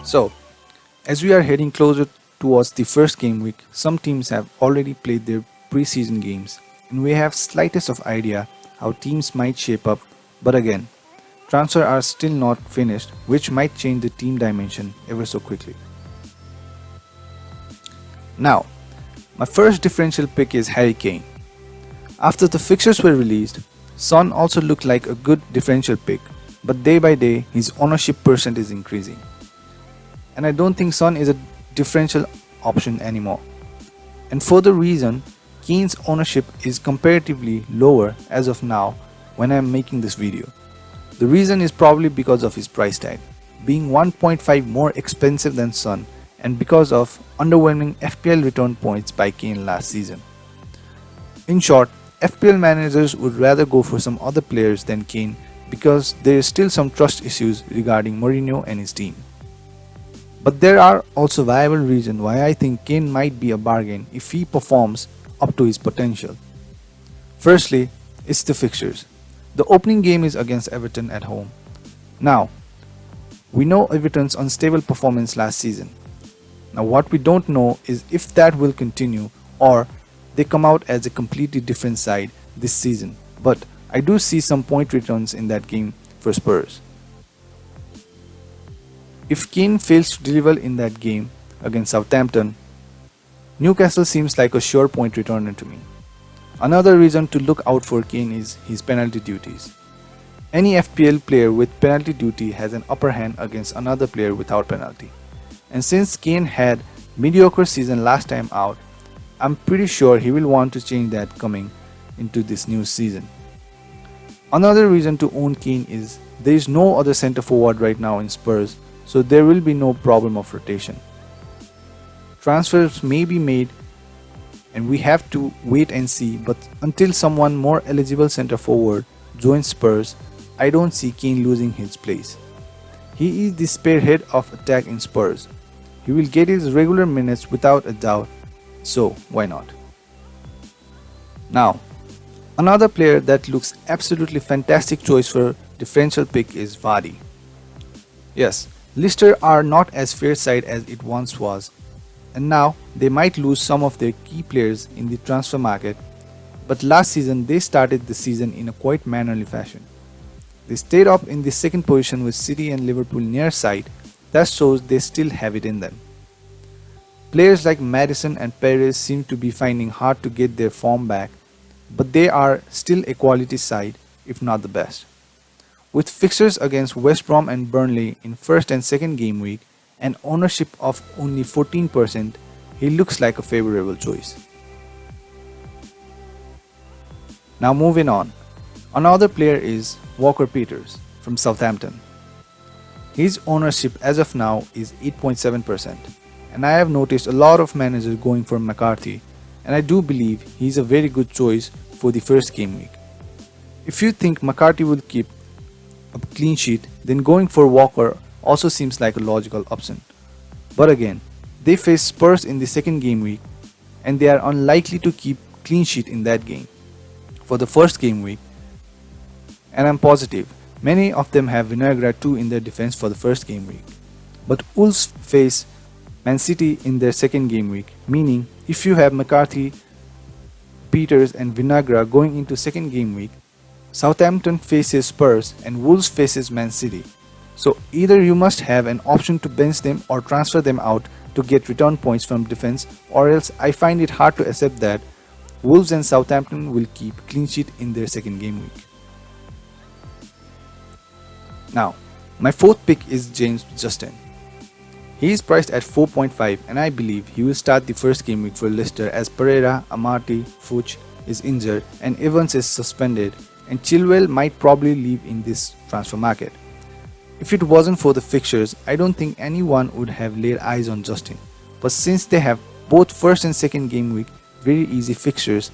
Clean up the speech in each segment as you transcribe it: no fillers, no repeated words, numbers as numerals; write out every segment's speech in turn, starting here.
So, as we are heading closer towards the first game week, some teams have already played their preseason games and we have slightest of idea how teams might shape up, but again, transfers are still not finished, which might change the team dimension ever so quickly. Now, my first differential pick is Harry Kane. After the fixtures were released, Son also looked like a good differential pick, but day by day his ownership percent is increasing. And I don't think Son is a differential option anymore. And for the reason, Kane's ownership is comparatively lower as of now when I am making this video. The reason is probably because of his price tag, being 1.5 more expensive than Son, and because of underwhelming FPL return points by Kane last season. In short, FPL managers would rather go for some other players than Kane because there is still some trust issues regarding Mourinho and his team. But there are also viable reasons why I think Kane might be a bargain if he performs up to his potential. Firstly, it's the fixtures. The opening game is against Everton at home. Now, we know Everton's unstable performance last season. Now what we don't know is if that will continue or they come out as a completely different side this season, but I do see some point returns in that game for Spurs. If Kane fails to deliver in that game against Southampton, Newcastle seems like a sure point returner to me. Another reason to look out for Kane is his penalty duties. Any FPL player with penalty duty has an upper hand against another player without penalty. And since Kane had mediocre season last time out, I'm pretty sure he will want to change that coming into this new season. Another reason to own Kane is there is no other centre forward right now in Spurs, so there will be no problem of rotation. Transfers may be made and we have to wait and see, but until someone more eligible centre forward joins Spurs, I don't see Kane losing his place. He is the spearhead of attack in Spurs. He will get his regular minutes without a doubt, so why not? Now, another player that looks absolutely fantastic choice for differential pick is Vardy. Yes, Leicester are not as fair side as it once was, and now they might lose some of their key players in the transfer market, but last season they started the season in a quite mannerly fashion. They stayed up in the second position with City and Liverpool near side. That shows they still have it in them. Players like Maddison and Perez seem to be finding hard to get their form back, but they are still a quality side, if not the best. With fixtures against West Brom and Burnley in first and second game week and ownership of only 14%, he looks like a favorable choice. Now moving on, another player is Walker Peters from Southampton. His ownership as of now is 8.7%, and I have noticed a lot of managers going for McCarthy, and I do believe he is a very good choice for the first game week. If you think McCarthy will keep a clean sheet, then going for Walker also seems like a logical option. But again, they face Spurs in the second game week, and they are unlikely to keep clean sheet in that game. For the first game week, and I'm positive many of them have Vinagre too in their defense for the first game week. But Wolves face Man City in their second game week, meaning if you have McCarthy, Peters and Vinagre going into second game week, Southampton faces Spurs and Wolves faces Man City. So either you must have an option to bench them or transfer them out to get return points from defense, or else I find it hard to accept that Wolves and Southampton will keep clean sheet in their second game week. Now, my fourth pick is James Justin. He is priced at 4.5 and I believe he will start the first game week for Leicester as Pereira, Amati, Fuchs is injured and Evans is suspended, and Chilwell might probably leave in this transfer market. If it wasn't for the fixtures, I don't think anyone would have laid eyes on Justin, but since they have both first and second game week very easy fixtures,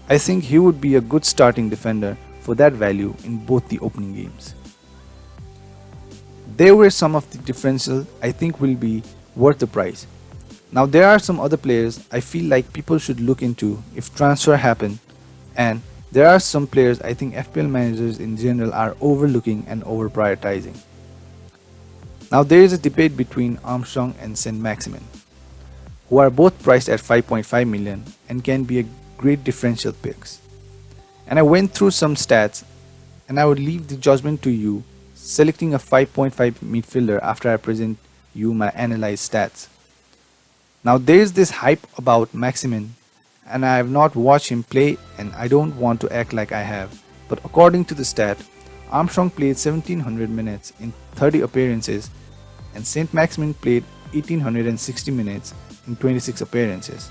I think he would be a good starting defender for that value in both the opening games. There were some of the differentials I think will be worth the price. Now there are some other players I feel like people should look into if transfer happen, and there are some players I think FPL managers in general are overlooking and over prioritizing. Now there is a debate between Armstrong and St. Maximin, who are both priced at 5.5 million and can be a great differential picks. And I went through some stats and I would leave the judgment to you, selecting a 5.5 midfielder after I present you my analyzed stats. Now there is this hype about Maximin and I have not watched him play and I don't want to act like I have, but according to the stat, Armstrong played 1700 minutes in 30 appearances and St. Maximin played 1860 minutes in 26 appearances,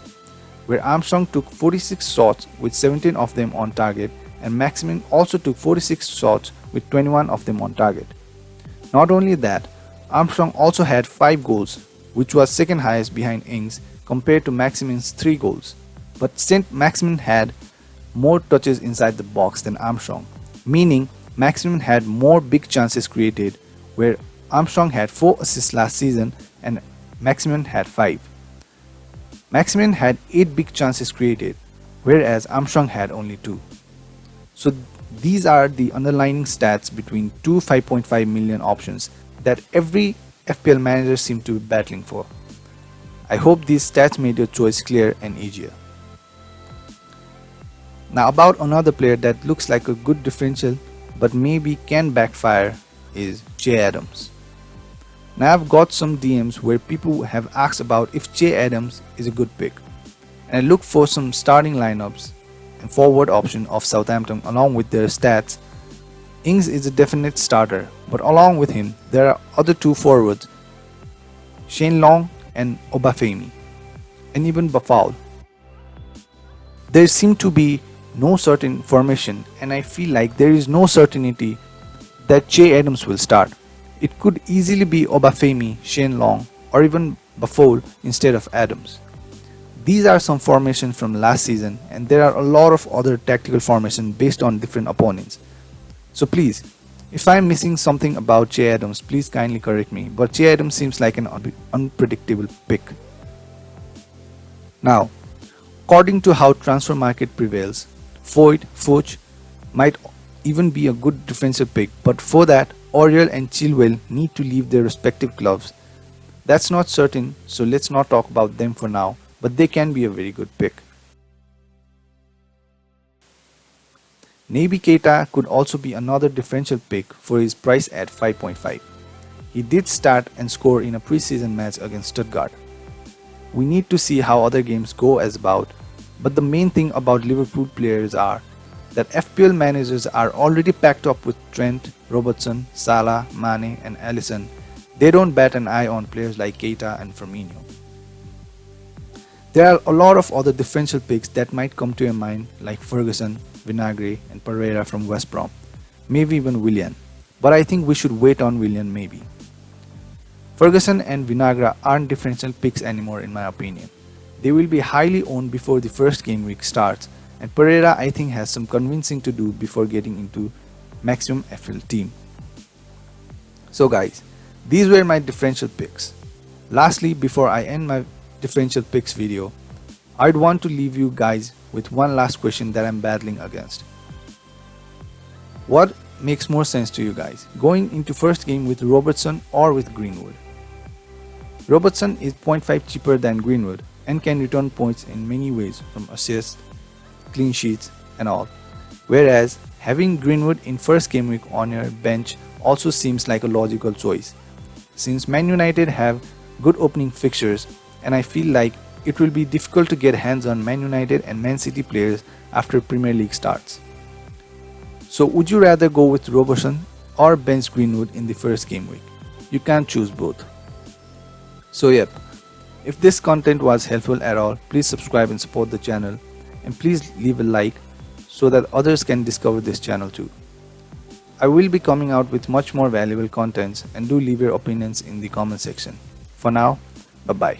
where Armstrong took 46 shots with 17 of them on target and Maximin also took 46 shots with 21 of them on target. Not only that, Armstrong also had 5 goals, which was second highest behind Ings compared to Maximin's 3 goals. But St. Maximin had more touches inside the box than Armstrong, meaning Maximin had more big chances created, where Armstrong had 4 assists last season and Maximin had 5. Maximin had 8 big chances created, whereas Armstrong had only 2. So these are the underlying stats between two 5.5 million options that every FPL manager seems to be battling for. I hope these stats made your choice clear and easier. Now about another player that looks like a good differential but maybe can backfire is Che Adams. Now I've got some DMs where people have asked about if Che Adams is a good pick, and I look for some starting lineups and forward option of Southampton along with their stats. Ings is a definite starter, but along with him there are other 2 forwards, Shane Long and Obafemi, and even Bafal. There seem to be no certain formation and I feel like there is no certainty that Che Adams will start. It could easily be Obafemi, Shane Long or even Bafol instead of Adams. These are some formations from last season and there are a lot of other tactical formations based on different opponents. So please, if I am missing something about Che Adams, please kindly correct me, but Che Adams seems like an unpredictable pick. Now, according to how transfer market prevails, Foyt might even be a good defensive pick, but for that, Oriel and Chilwell need to leave their respective clubs. That's not certain, so let's not talk about them for now, but they can be a very good pick. Naby Keita could also be another differential pick for his price at 5.5. He did start and score in a preseason match against Stuttgart. We need to see how other games go as about, but the main thing about Liverpool players are that FPL managers are already packed up with Trent, Robertson, Salah, Mane and Alisson. They don't bat an eye on players like Keita and Firmino. There are a lot of other differential picks that might come to your mind like Ferguson, Vinagre and Pereira from West Brom, maybe even Willian, but I think we should wait on Willian maybe. Ferguson and Vinagre aren't differential picks anymore in my opinion. They will be highly owned before the first game week starts, and Pereira I think has some convincing to do before getting into maximum FPL team. So guys, these were my differential picks. Lastly, before I end my differential picks video, I'd want to leave you guys with one last question that I'm battling against. What makes more sense to you guys, going into first game with Robertson or with Greenwood? Robertson is 0.5 cheaper than Greenwood and can return points in many ways from assists, clean sheets and all, whereas having Greenwood in first game week on your bench also seems like a logical choice, since Man United have good opening fixtures and I feel like it will be difficult to get hands on Man United and Man City players after Premier League starts. So would you rather go with Robertson or bench Greenwood in the first game week? You can't choose both. So yep, if this content was helpful at all, please subscribe and support the channel, and please leave a like so that others can discover this channel too. I will be coming out with much more valuable contents, and do leave your opinions in the comment section. For now, bye bye.